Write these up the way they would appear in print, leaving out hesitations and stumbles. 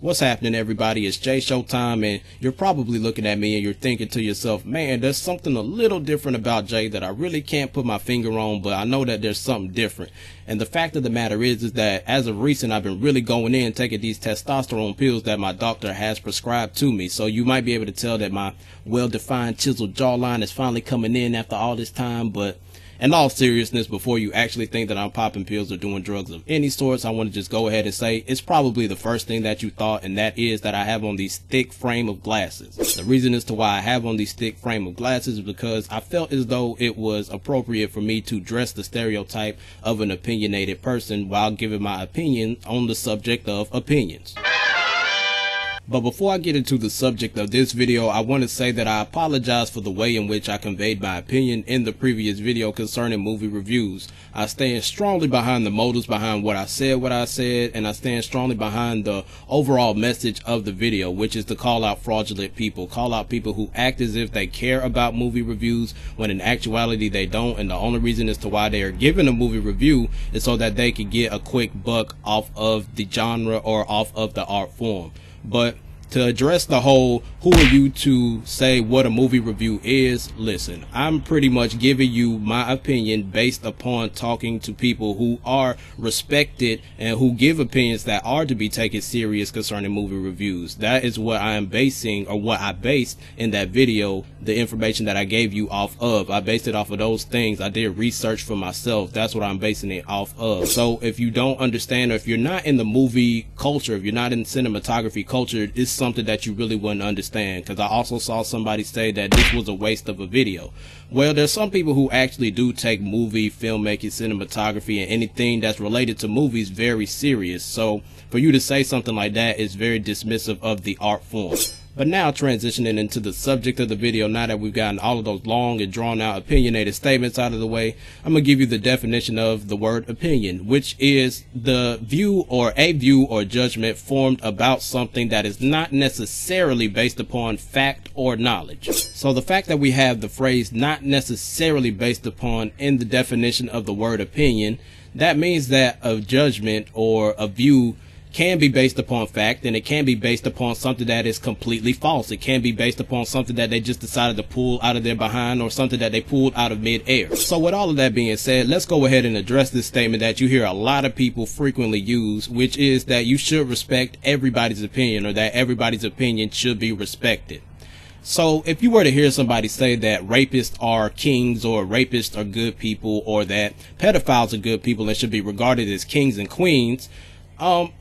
What's happening, everybody? It's Showtime, and you're probably looking at me and you're thinking to yourself, man, there's something a little different about Jay that I really can't put my finger on, but I know that there's something different. And the fact of the matter is that as of recent, I've been really going in taking these testosterone pills that my doctor has prescribed to me. So you might be able to tell that my well-defined chiseled jawline is finally coming in after all this time. But in all seriousness, before you actually think that I'm popping pills or doing drugs of any sorts, I want to just go ahead and say it's probably the first thing that you thought, and that is that I have on these thick frame of glasses. The reason as to why I have on these thick frame of glasses is because I felt as though it was appropriate for me to dress the stereotype of an opinionated person while giving my opinion on the subject of opinions. But before I get into the subject of this video, I want to say that I apologize for the way in which I conveyed my opinion in the previous video concerning movie reviews. I stand strongly behind the motives behind what I said, and I stand strongly behind the overall message of the video, which is to call out fraudulent people, call out people who act as if they care about movie reviews when in actuality they don't, and the only reason as to why they are giving a movie review is so that they can get a quick buck off of the genre or off of the art form. But to address the whole, who are you to say what a movie review is? Listen, I'm pretty much giving you my opinion based upon talking to people who are respected and who give opinions that are to be taken serious concerning movie reviews. That is what I am basing, or what I based in that video, the information that I gave you off of. I based it off of those things. I did research for myself. That's what I'm basing it off of. So if you don't understand, or if you're not in the movie culture, if you're not in cinematography culture, it's something that you really wouldn't understand, because I also saw somebody say that this was a waste of a video. Well, there's some people who actually do take movie filmmaking, cinematography, and anything that's related to movies very serious. So for you to say something like that is very dismissive of the art form. But now transitioning into the subject of the video, now that we've gotten all of those long and drawn out opinionated statements out of the way, I'm going to give you the definition of the word opinion, which is the view or a view or judgment formed about something that is not necessarily based upon fact or knowledge. So the fact that we have the phrase not necessarily based upon in the definition of the word opinion, that means that a judgment or a view can be based upon fact, and it can be based upon something that is completely false. It can be based upon something that they just decided to pull out of their behind, or something that they pulled out of mid-air. So with all of that being said, let's go ahead and address this statement that you hear a lot of people frequently use, which is that you should respect everybody's opinion, or that everybody's opinion should be respected. So if you were to hear somebody say that rapists are kings, or rapists are good people, or that pedophiles are good people and should be regarded as kings and queens,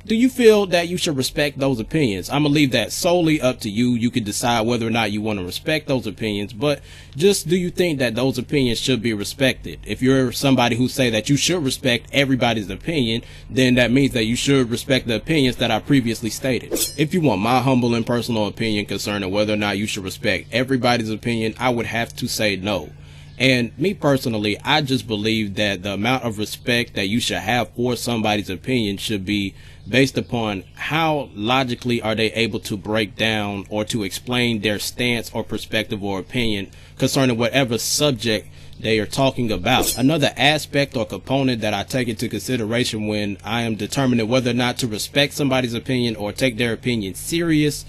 do you feel that you should respect those opinions? I'm gonna leave that solely up to you. You can decide whether or not you want to respect those opinions, but just, do you think that those opinions should be respected? If you're somebody who say that you should respect everybody's opinion, then that means that you should respect the opinions that I previously stated. If you want my humble and personal opinion concerning whether or not you should respect everybody's opinion, I would have to say no. And me personally, I just believe that the amount of respect that you should have for somebody's opinion should be based upon how logically are they able to break down or to explain their stance or perspective or opinion concerning whatever subject they are talking about. Another aspect or component that I take into consideration when I am determining whether or not to respect somebody's opinion or take their opinion serious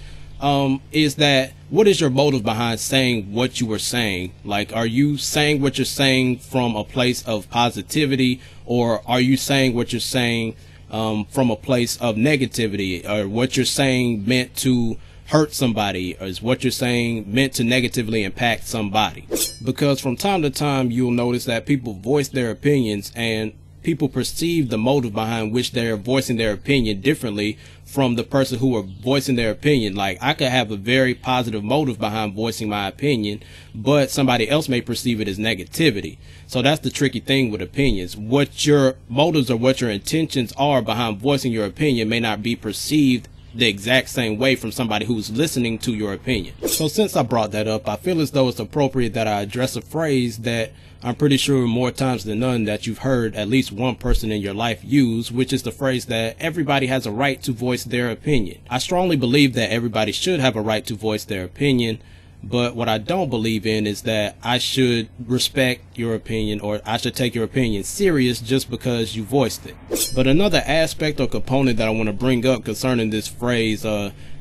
is that, what is your motive behind saying what you were saying? Like, are you saying what you're saying from a place of positivity, or are you saying what you're saying from a place of negativity, or what you're saying meant to hurt somebody, or is what you're saying meant to negatively impact somebody? Because from time to time you'll notice that people voice their opinions, and people perceive the motive behind which they're voicing their opinion differently from the person who are voicing their opinion. Like, I could have a very positive motive behind voicing my opinion, but somebody else may perceive it as negativity. So that's the tricky thing with opinions. What your motives or what your intentions are behind voicing your opinion may not be perceived the exact same way from somebody who's listening to your opinion. So since I brought that up, I feel as though it's appropriate that I address a phrase that I'm pretty sure more times than none that you've heard at least one person in your life use, which is the phrase that everybody has a right to voice their opinion. I strongly believe that everybody should have a right to voice their opinion, But what I don't believe in is that I should respect your opinion, or I should take your opinion serious just because you voiced it. But another aspect or component that I want to bring up concerning this phrase,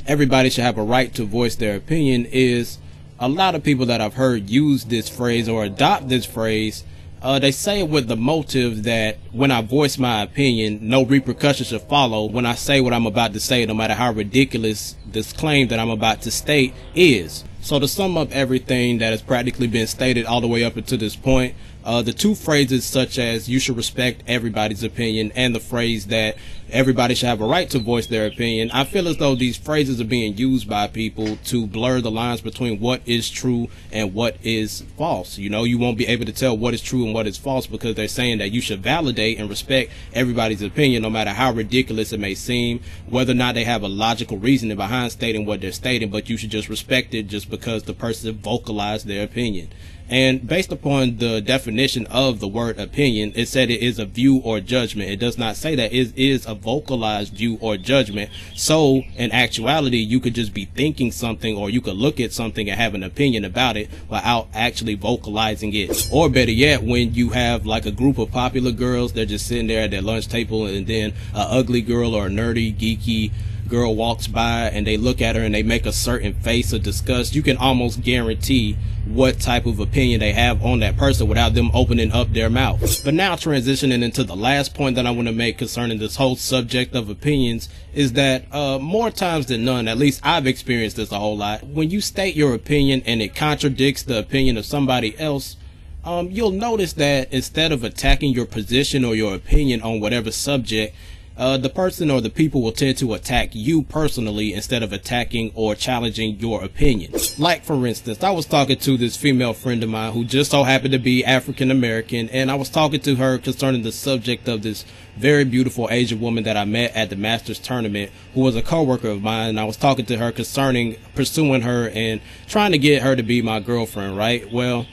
everybody should have a right to voice their opinion, is a lot of people that I've heard use this phrase or adopt this phrase. They say it with the motive that when I voice my opinion, no repercussions should follow when I say what I'm about to say, no matter how ridiculous this claim that I'm about to state is. So to sum up everything that has practically been stated all the way up until this point, the two phrases such as you should respect everybody's opinion and the phrase that everybody should have a right to voice their opinion, I feel as though these phrases are being used by people to blur the lines between what is true and what is false. You know, you won't be able to tell what is true and what is false because they're saying that you should validate and respect everybody's opinion, no matter how ridiculous it may seem, whether or not they have a logical reasoning behind stating what they're stating, but you should just respect it just because the person vocalized their opinion. And based upon the definition of the word opinion, it said it is a view or judgment. It does not say that it is a vocalized view or judgment. So in actuality, you could just be thinking something, or you could look at something and have an opinion about it without actually vocalizing it. Or better yet, when you have like a group of popular girls, they're just sitting there at their lunch table, and then an ugly girl or a nerdy, geeky girl walks by and they look at her and they make a certain face of disgust, you can almost guarantee what type of opinion they have on that person without them opening up their mouth. But now transitioning into the last point that I want to make concerning this whole subject of opinions is that more times than none, at least I've experienced this a whole lot, when you state your opinion and it contradicts the opinion of somebody else, you'll notice that instead of attacking your position or your opinion on whatever subject, the person or the people will tend to attack you personally instead of attacking or challenging your opinion. Like for instance, I was talking to this female friend of mine who just so happened to be African American, and I was talking to her concerning the subject of this very beautiful Asian woman that I met at the Masters tournament, who was a coworker of mine, and I was talking to her concerning pursuing her and trying to get her to be my girlfriend, right? Well,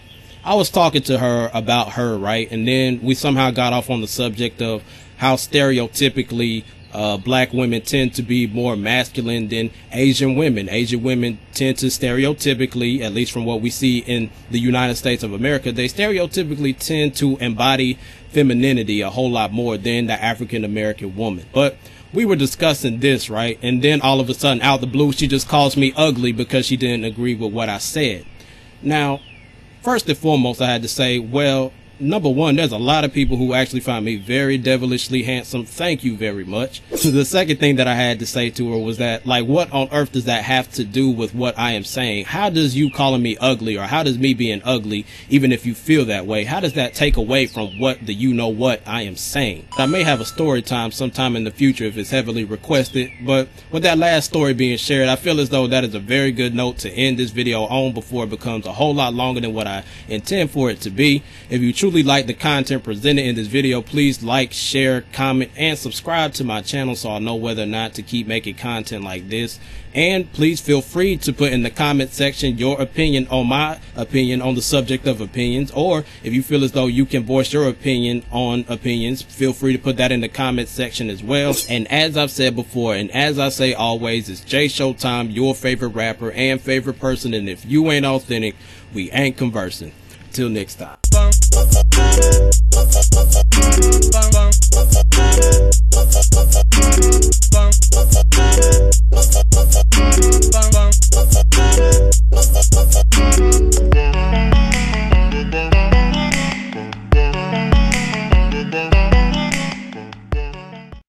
I was talking to her about her, right? And then we somehow got off on the subject of how stereotypically black women tend to be more masculine than Asian women. Asian women tend to stereotypically, at least from what we see in the United States of America, they stereotypically tend to embody femininity a whole lot more than the African American woman. But we were discussing this, right? And then all of a sudden, out the blue, she just calls me ugly because she didn't agree with what I said. Now, first and foremost, I had to say, well, number one, there's a lot of people who actually find me very devilishly handsome. Thank you very much. The second thing that I had to say to her was that, like, what on earth does that have to do with what I am saying? How does you calling me ugly, or how does me being ugly, even if you feel that way, how does that take away from what the you know what I am saying? I may have a story time sometime in the future if it's heavily requested, but with that last story being shared, I feel as though that is a very good note to end this video on before it becomes a whole lot longer than what I intend for it to be. If you truly like the content presented in this video, please like, share, comment, and subscribe to my channel so I'll know whether or not to keep making content like this. And please feel free to put in the comment section your opinion on my opinion on the subject of opinions, or if you feel as though you can voice your opinion on opinions, feel free to put that in the comment section as well. And as I've said before, and as I say always, it's J Showtime, your favorite rapper and favorite person, and if you ain't authentic, we ain't conversing. Till next time. Bum, bum, bum, bum, bum, bum, bum, bum, bum, bum, bum, bum, bum, bum, bum,